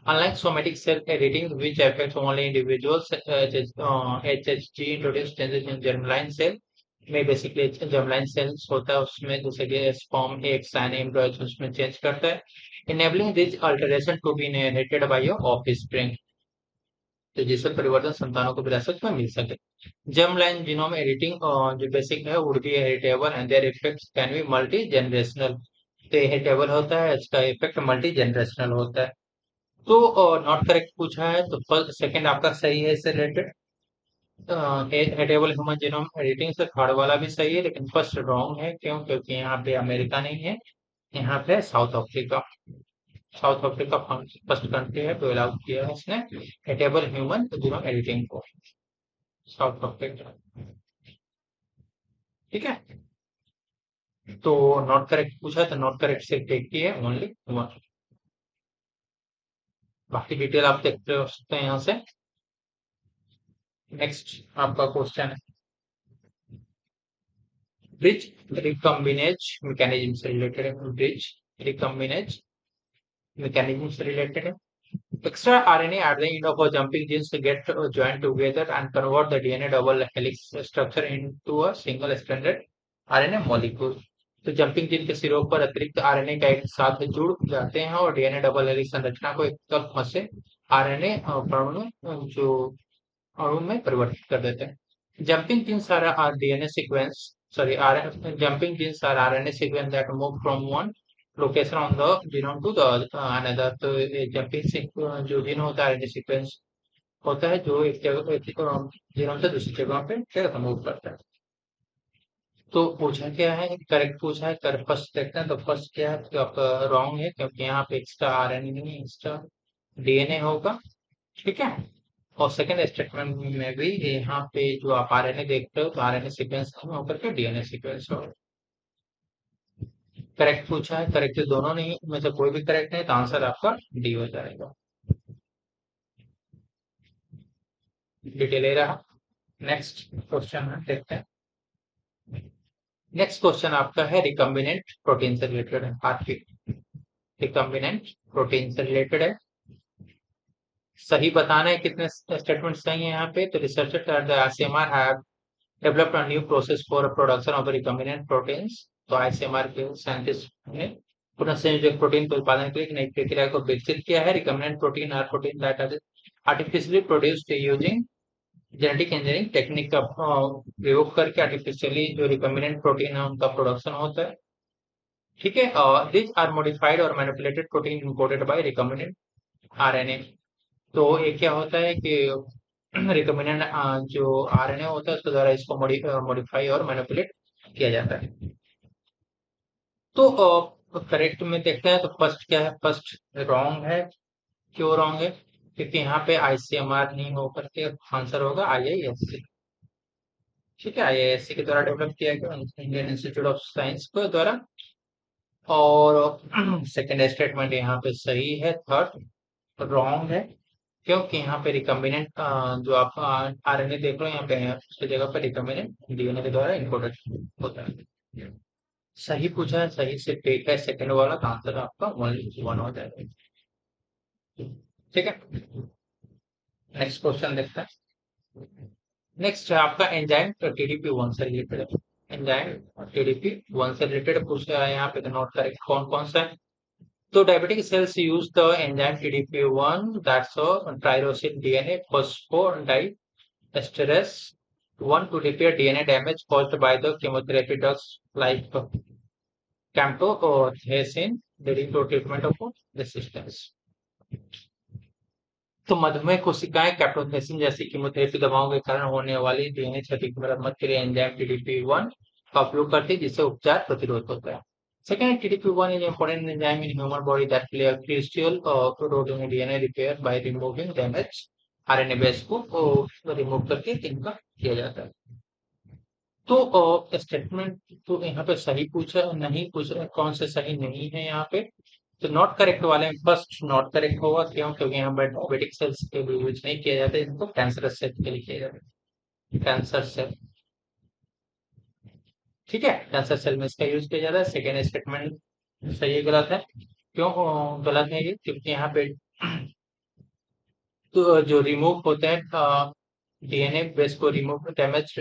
Unlike somatic cell editing which affects only individuals, HHG introduce changes in germline cell में, बेसिकली जर्मलाइन सेल्स होता है उसमें जैसे कि स्पर्म एग्स एंड एम्ब्रॉयज उसमें चेंज करता है, enabling this alteration to be inherited by your offspring, तो जिससे परिवर्तन संतानों को विरासत में मिल सके। जर्म लाइन जीनोम एडिटिंग जो बेसिक है would be heritable and there effects can be multi generational, तो हेरिटेबल होता है इसका इफेक्ट मल्टी जनरेशनल होता है। तो नॉट करेक्ट पूछा है तो फर्स्ट सेकंड आपका सही है इससे related, heritable human genome editing से थर्ड वाला भी सही है, लेकिन फर्स्ट रॉन्ग है, क्यों? क्योंकि यहाँ पे अमेरिका नहीं है, यहाँ पे south Africa, south Africa first country है तो अलाउ किया है उसने हेरिटेबल ह्यूमन जीनोम एडिटिंग को, साउथ अफ्रीका, ठीक है। तो नॉट करेक्ट पूछा है तो नॉट करेक्ट से टेक की है ओनली वन। बाकी डिटेल आप देखते हो सकते हैं यहाँ से। नेक्स्ट आपका क्वेश्चन है ब्रिज रिकम्बिनेज मैकेनिज्म से रिलेटेड है, ब्रिज रिकम्बिनेज मैकेनिज्म से रिलेटेड है। Extra RNA at the end of a jumping genes get joined together and convert the DNA double helix structure into a single stranded RNA molecule. तो jumping gene के सिरों पर अतिरिक्त RNA का एक साथ जुड़ जाते हैं और डीएनए डबल हेलिक्स संरचना को एक तक फंसे आरएनए जो अणु में परिवर्तित कर देते हैं। Jumping genes are DNA sequence sorry are jumping genes are RNA sequence that move from one location on the genome to the another. तो जंपिंग जो जीन होता है आरएनए सीक्वेंस होता है जो एक जगह जीनोम से दूसरी जगह पे मूव करता है। तो पूछा क्या है, करेक्ट पूछा है, कर फर्स्ट देखते हैं तो फर्स्ट क्या है तो आपका रॉन्ग है, क्योंकि यहाँ पे एक्स्ट्रा आरएनए नहीं है, एक्स्ट्रा डीएनए होगा, ठीक है। और सेकंड स्टेटमेंट में भी यहाँ पे जो आप आरएनए देख रहे हो तो आरएनए सीक्वेंस होकर के डीएनए सीक्वेंस हो। करेक्ट पूछा है, करेक्ट दोनों नहीं में से कोई भी करेक्ट नहीं तो आंसर आपका डी हो जाएगा। डिटेल ले रहा। नेक्स्ट क्वेश्चन है देखते हैं। नेक्स्ट क्वेश्चन आपका है रिकम्बिनेंट प्रोटीन से रिलेटेड है, आरपी। रिकम्बिनेंट प्रोटीन से रिलेटेड है। सही बताना है कितने स्टेटमेंट सही है यहाँ पे। तो researcher at the ICMR have developed a new process for production of recombinant proteins. तो आईसीएमआर के साइंटिस्ट ने पुनः संयोजक प्रोटीन के उत्पादन के लिए एक नई प्रक्रिया को विकसित किया है। Recombinant protein are protein that are artificially produced using genetic engineering technique का प्रयोग करके आर्टिफिशियली जो रिकम्बिनेंट प्रोटीन है उनका प्रोडक्शन होता है। ठीक है। दिस आर मॉडिफाइड और manipulated protein encoded by recombinant RNA. तो ये क्या होता है कि रिकम्बिनेंट जो आरएनए होता है उसके द्वारा इसको मॉडिफाई और मैनिपुलेट किया जाता है। तो करेक्ट में देखते हैं तो फर्स्ट क्या है, फर्स्ट रॉन्ग है। क्यों रॉन्ग है? क्योंकि यहाँ पे आईसीएमआर नहीं होकर के आंसर होगा आईआईएससी। ठीक है, आईआईएससी के द्वारा डेवलप किया गया, इंडियन इंस्टीट्यूट ऑफ साइंस के द्वारा। और सेकंड स्टेटमेंट यहाँ पे सही है। थर्ड रॉन्ग है, क्योंकि यहाँ पे रिकम्बिनेंट जो आप आरएनए देख रहे हो यहाँ पे है, उसकी जगह पर रिकम्बिनेंट डीएनए के द्वारा इनकोडेड होता है। सही पूछा है, सही से टेक है सेकंड वाला, तो आंसर आपका 1 हो जाएगा। ठीक है, नेक्स्ट क्वेश्चन देखते हैं। नेक्स्ट है आपका एंजाइम टीडीपी वन से रिलेटेड है। एंजाइम टीडीपी वन से रिलेटेड पूछ रहा है यहाँ पे, तो नोट करेक्ट कौन कौन सा है। तो diabetic cells use the enzyme TDP1, that's a tyrosine DNA phosphodiesterase 1 to repair DNA damage caused by the chemotherapy drugs like camptothecin leading to treatment of resistance। तो मधुमेह कोशिकाएं कैप्टोथेसिन जैसी कीमोथेरेपी दवाओं के कारण होने वाली डीएनए क्षति की मरम्मत के लिए एंजाइम टीडीपी1 का उपयोग करती है, जिससे उपचार प्रतिरोध होता है। Second, TDP1 is an important enzyme in human body that play a crucial role in DNA repair by removing damaged RNA base को रिमूव करके इनका किया जाता है। तो स्टेटमेंट तो यहाँ पे सही पूछा नहीं पूछा, कौन से सही नहीं है यहाँ पे। तो नॉट करेक्ट वाले में फर्स्ट नॉट करेक्ट होगा, क्यों? क्योंकि यहाँ पर डायबिटिक सेल्स के लिए यूज नहीं किया जाता है, इनको कैंसर सेल के लिए किया जाता है। कैंसर सेल, ठीक है, कैंसर सेल में इसका यूज किया जाता है। सेकेंड स्टेटमेंट सही है गलत है? क्यों गलत है ये? क्योंकि यहाँ पे तो जो रिमूव होते हैं डीएनए बेस को रिमूव, डैमेज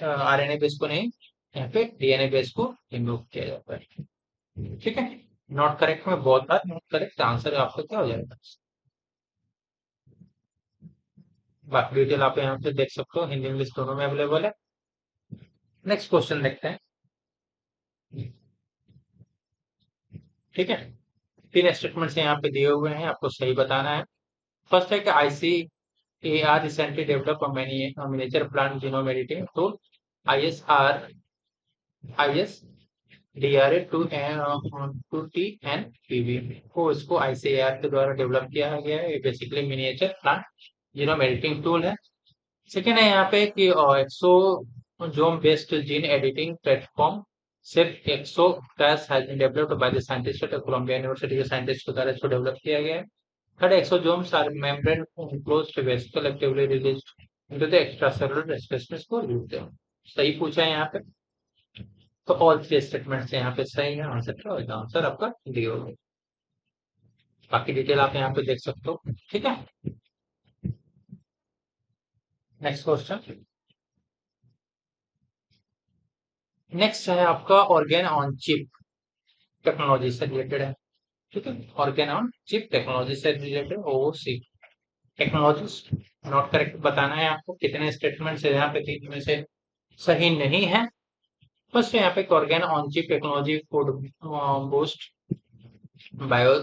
आरएनए बेस को नहीं, यहाँ पे डीएनए बेस को रिमूव किया जाता है। ठीक है, नॉट करेक्ट में बहुत बार नॉट करेक्ट, आंसर आपका क्या हो जाएगा। बाकी डिटेल आप यहाँ पे देख सकते हो, हिंदी इंग्लिश दोनों में अवेलेबल है। नेक्स्ट क्वेश्चन देखते हैं। ठीक है, तीन स्टेटमेंट्स यहाँ पे दिए हुए हैं, आपको सही बताना है। फर्स्ट है कि ICAR recently developed a miniature plant genome editing tool ISDRA 2TNPV को इसको ICAR के द्वारा डेवलप किया गया है। ये basically miniature plant genome editing tool है। सेकेंड है यहाँ पे कि exosome based gene editing platform सिर्फ एक्सो टैस has been developed by the scientist at Columbia University के साइंटिस्ट के द्वारा इसको डेवलप किया गया है। Third, exosomes are membrane enclosed vesicle actively released into the extracellular spaces को यूजते हैं। सही पूछा है यहाँ पे, तो ऑल थ्री स्टेटमेंट्स यहाँ पे सही है। आंसर क्या होगा? आंसर आपका डी होगा। बाकी डिटेल आप यहाँ पे देख सकते हो। ठीक है, नेक्स्ट क्वेश्चन। नेक्स्ट है आपका ऑर्गेन ऑन चिप टेक्नोलॉजी से रिलेटेड है। ठीक है, ऑर्गेन ऑन चिप टेक्नोलॉजी से related OOC technology. Not correct बताना है आपको, कितने स्टेटमेंट्स है यहाँ पे, तीन में से सही नहीं है। फर्स्ट यहाँ पे organ on chip technology could boost bio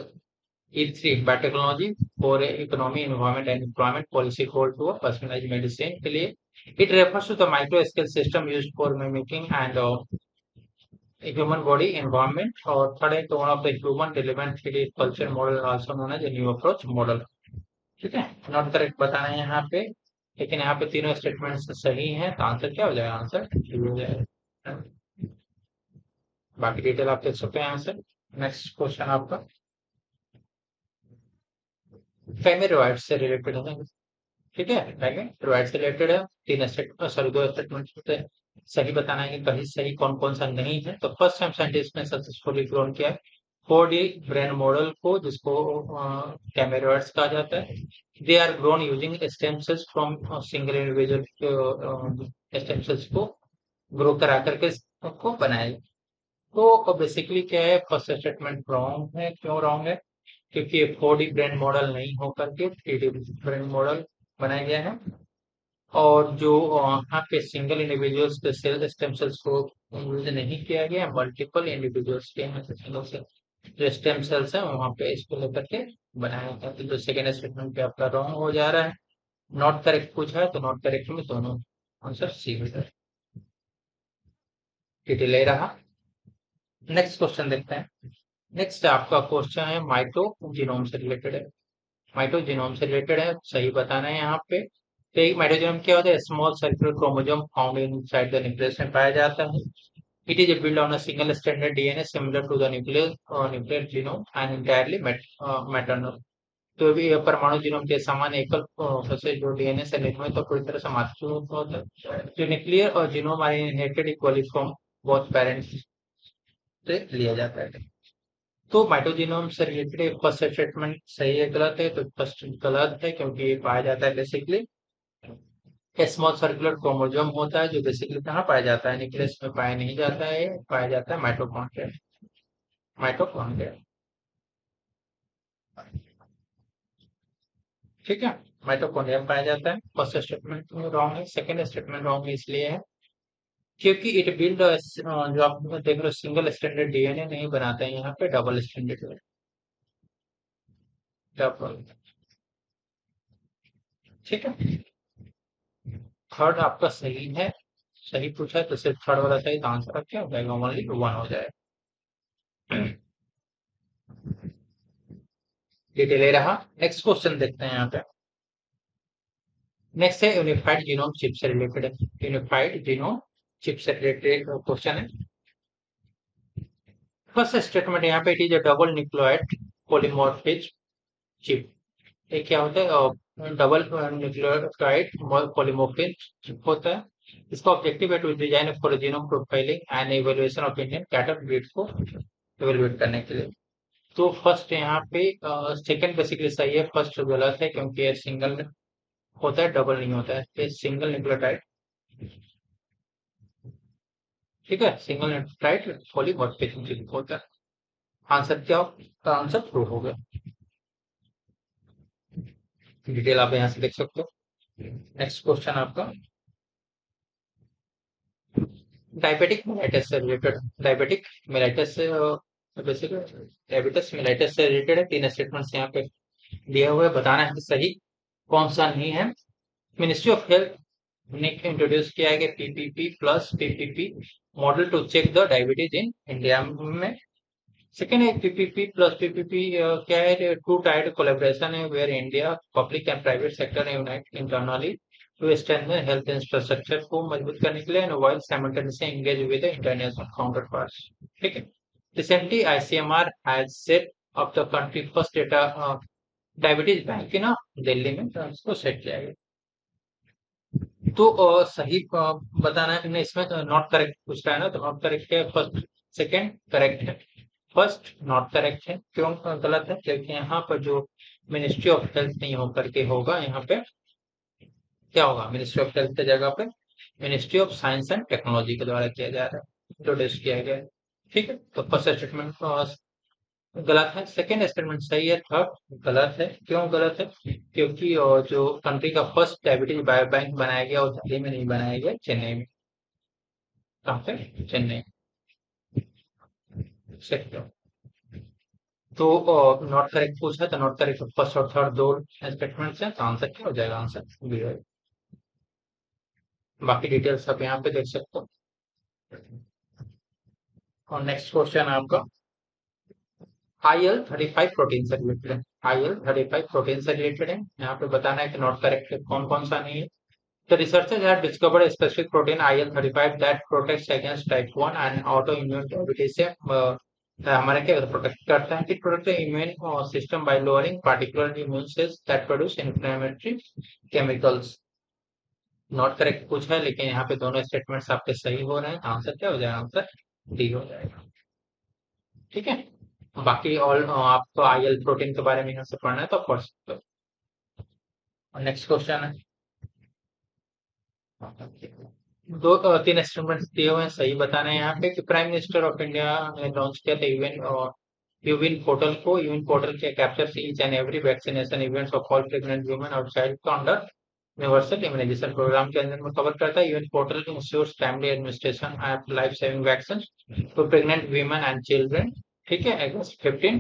E3 biotechnology for economy environment and employment policy call to personalised medicine के लिए। It refers to the micro scale system used for mimicking and human body environment. और third है one of the human relevant culture model also known as new approach model. ठीक है, not correct बताना है यहाँ पे, लेकिन यहाँ पे तीनों स्टेटमेंट सही हैं, तो आंसर क्या हो जाएगा? आंसर हो जाएगा। बाकी डिटेल आप देख सकते हैं आंसर। नेक्स्ट क्वेश्चन आपका फेमिरोइड से रिलेटेड है। ठीक है, फेमिरोइड से रिलेटेड है। तीन स्टेटमेंट सॉरी दो स्टेटमेंट होते हैं, सही बताना है कि कहीं सही कौन कौन सा नहीं है। तो फर्स्ट टाइम साइंटिस्ट ने सक्सेसफुली क्लोन किया है 4D ब्रेन मॉडल को, जिसको कैमेरॉइड्स कहा जाता है, they are grown using stem cells from single individual stem cells को ग्रो करा करके को बनाया। तो बेसिकली क्या है, फर्स्ट स्टेटमेंट रॉन्ग है। क्यों रॉन्ग है? क्योंकि ये 4D ब्रेन मॉडल नहीं होकर के 3D ब्रेन मॉडल बनाया गया है। और जो यहाँ पे सिंगल इंडिविजुअल्स के सेल स्टेम सेल्स को यूज नहीं किया गया, मल्टीपल इंडिविजुअल्स के यहाँ से सिंगल सेल जो स्टेम सेल्स है वहां पे इसको लेकर के बनाया गया। तो जो सेकेंड स्टेटमेंट पे आपका रॉन्ग हो जा रहा है, नॉट करेक्ट पूछा है तो नॉट करेक्ट में दोनों आंसर सी हो जाए। डिटेल ले रहा। नेक्स्ट क्वेश्चन देखते हैं। नेक्स्ट आपका क्वेश्चन है माइटोजीनोम से रिलेटेड है। माइटोजीनोम से रिलेटेड है, सही बताना है यहाँ पे। तो एक माइटोजीनोम क्या होता है? Small circular chromosome found inside the nucleus में पाया जाता है। It is build on a single standard DNA similar to the nuclear genome and entirely maternal. तो भी यह परमाणु जीनोम के समान एकल से जो डीएनए से निर्मित और पूरी तरह से मातृत्व होता है। जो न्यूक्लियर और genome are inherited equally from both parents से लिया जाता है। तो माइटोजीनोम से रिलेटेड फर्स्ट स्टेटमेंट सही है गलत है? तो फर्स्ट गलत है, क्योंकि ये पाया जाता है बेसिकली स्मॉल सर्कुलर क्रोमोसोम होता है, जो बेसिकली कहाँ पाया जाता है? न्यूक्लियस में पाया नहीं जाता है, पाया जाता है माइटोकॉन्ड्रिया। माइटोकॉन्ड्रिया, ठीक है, माइटोकॉन्ड्रिया में पाया जाता है। फर्स्ट स्टेटमेंट रॉन्ग है। सेकंड स्टेटमेंट रॉन्ग इसलिए है क्योंकि इट बिल्ड जो आप देख रहे हो सिंगल स्टैंडर्ड डीएनए नहीं बनाता है, यहाँ पे डबल स्टैंडर्ड। डबल, ठीक है। थर्ड आपका सही है। सही पूछा है तो सिर्फ थर्ड वाला सही, तो आंसर क्या हो जाएगा? ओनली वन हो जाएगा। डिटेल ले रहा। नेक्स्ट क्वेश्चन देखते हैं यहाँ पे। नेक्स्ट है यूनिफाइड जीनोम चिप से रिलेटेड है। यूनिफाइड जीनोम चिप से रिलेटेड क्वेश्चन है। फर्स्ट स्टेटमेंट यहाँ पे, it is a double nucleoid polymorphism chip. ये क्या होता है? डबल न्यूक्लियोटाइड पॉलीमॉर्फिज्म चिप होता है। इसका ऑब्जेक्टिव है to design for genome profiling and evaluation of Indian cattle breed को इवैल्यूएट करने के लिए। तो फर्स्ट यहाँ पे सेकंड बेसिकली सही है, फर्स्ट गलत है, क्योंकि ये सिंगल होता है, डबल नहीं होता है। ये सिंगल न्यूक्लियोटाइड, ठीक है, सिंगल न्यूक्लियोटाइड पॉलीमॉर्फिज्म होता है। आंसर क्या हो? आंसर ट्रू हो गया। डिटेल आप यहाँ से देख सकते हो। नेक्स्ट क्वेश्चन आपका डायबिटिक मेलाइटिस से रिलेटेड। डायबिटिक मेलाइटिस से बेसिकली डायबिटिस मेलाइटिस से रिलेटेड है। तीन स्टेटमेंट्स यहाँ पे दिए हुए, बताना है सही कौन सा नहीं है। मिनिस्ट्री ऑफ हेल्थ ने इंट्रोड्यूस किया है कि PPP plus PPP model to check the diabetes in India में। सेकेंड है पीपीपी प्लस पीपीपी क्या है? टू टायर्ड कोलेबोरेशन है where India public and private sector unite internally to strengthen health infrastructure को मजबूत करने के लिए and while simultaneously engage with international counterparts, ठीक है। Recently ICMR has set up the country first data diabetes bank ना दिल्ली में, तो उसको सेट किया गया। तो सही बताना है। इसमें नॉट करेक्ट पूछ रहा है ना, तो नॉट करेक्ट है फर्स्ट। सेकंड करेक्ट है। फर्स्ट नॉट करेक्ट है। क्यों गलत है? क्योंकि यहाँ पर जो मिनिस्ट्री ऑफ हेल्थ नहीं होकर के होगा, यहाँ पे क्या होगा? मिनिस्ट्री ऑफ हेल्थ की जगह पे ministry of science and technology के द्वारा किया जा रहा है, इंट्रोड्यूस किया गया है, ठीक है। तो फर्स्ट स्टेटमेंट गलत है। सेकेंड स्टेटमेंट सही है। थर्ड गलत है। क्यों गलत है? क्योंकि जो कंट्री का फर्स्ट डायबिटीज बायो बैंक बनाया गया वो दिल्ली में नहीं बनाया गया, चेन्नई में। कहाँ पे? चेन्नई। सेक्टर। तो नॉट करेक्ट पूछा, तो नॉट करेक्ट फर्स्ट और थर्ड दो स्टेटमेंट्स हैं, तो आंसर क्या हो जाएगा? आंसर बी है। बाकी डिटेल्स आप यहाँ पे देख सकते हो। और नेक्स्ट क्वेश्चन आपका IL-35 प्रोटीन से रिलेटेड है। IL-35 प्रोटीन से रिलेटेड है। यहाँ पे बताना है कि नॉट करेक्ट है कौन कौन सा नहीं है। The researchers have discovered a specific protein IL-35 that protects against type 1 and autoimmune diabetes से हमारे क्या प्रोटेक्ट करता है? It protects the immune system by lowering particular immune cells that produce inflammatory chemicals. Not correct पूछा है, लेकिन यहाँ पे दोनों स्टेटमेंट्स आपके सही हो रहे हैं। आंसर क्या हो जाएगा? आंसर डी हो जाएगा, ठीक है। बाकी ऑल आपको आईएल प्रोटीन के बारे में यहाँ से पढ़ना है तो आप पढ़ सकते हो। नेक्स्ट क्वेश्चन है, दो तीन एक्सपेरिमेंट्स दिए हुए हैं, सही बताना है यहाँ पे कि प्राइम मिनिस्टर ऑफ इंडिया ने लॉन्च किया था यूविन पोर्टल को। यूविन पोर्टल के captures each and every vaccination events of all pregnant women और चाइल्ड को अंडर यूनिवर्सल इम्यूनाइजेशन प्रोग्राम के अंदर में कवर करता है। यूविन portal ensures timely administration of life saving vaccine to pregnant women and children, ठीक है, अगेंस्ट 15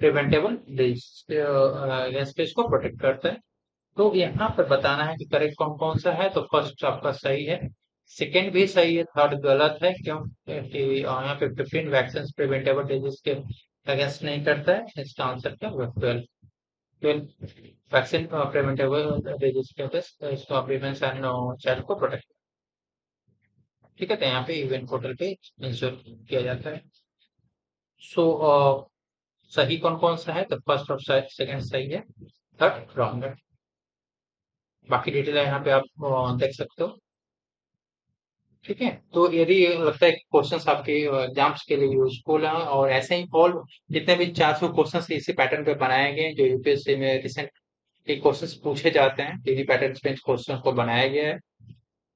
प्रिवेंटेबल डिजीज, अगेंस्ट इसको प्रोटेक्ट करता है। तो यहाँ पर बताना है कि करेक्ट कौन कौन सा है। तो फर्स्ट आपका सही है, सेकंड भी सही है, थर्ड गलत है। क्यों? क्योंकि यहाँ पे 15 वैक्सीन प्रिवेंटेबल डिजीज के अगेंस्ट नहीं करता है। इसका आंसर क्या होगा? 12। 12 वैक्सीन प्रिवेंटेबल डिजीज के अगेंस्ट वीमेंस एंड चाइल्ड को प्रोटेक्ट, ठीक है। तो यहाँ पे इवेंट पोर्टल पे इंश्योर किया जाता है। सो सही कौन कौन सा है? तो फर्स्ट और सेकंड सही है, थर्ड रॉन्ग है। बाकी डिटेल यहाँ पे आप देख सकते हो, ठीक है। तो यदि लगता है कि क्वेश्चंस आपके एग्जाम्स के लिए यूजफुल हैं और ऐसे ही ऑल जितने भी 400 क्वेश्चंस इसी पैटर्न पे बनाए गए हैं जो यूपीएससी में रिसेंट के क्वेश्चंस पूछे जाते हैं, डेली पैटर्न पे क्वेश्चन को बनाया गया है।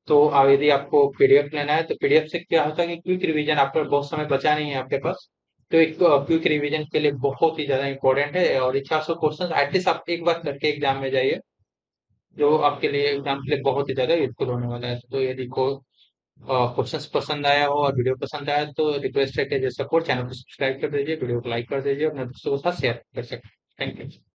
तो यदि आपको पीडीएफ लेना है तो पीडीएफ से क्या होता है कि क्विक रिवीजन, आपका बहुत समय बचा नहीं है आपके पास, तो एक क्विक रिवीजन के लिए बहुत ही ज्यादा इंपॉर्टेंट है। और ये 400 क्वेश्चन एटलीस्ट आप एक बार करके एग्जाम में जाइए, जो आपके लिए एग्जाम के लिए बहुत ही ज्यादा यूजफुल होने वाला है। तो यदि को क्वेश्चंस पसंद आया हो और वीडियो पसंद आया तो रिक्वेस्ट है कि जैसे सपोर्ट चैनल को सब्सक्राइब कर दीजिए, वीडियो को लाइक कर दीजिए, अपने दोस्तों के साथ शेयर कर सकते हैं। Thank you.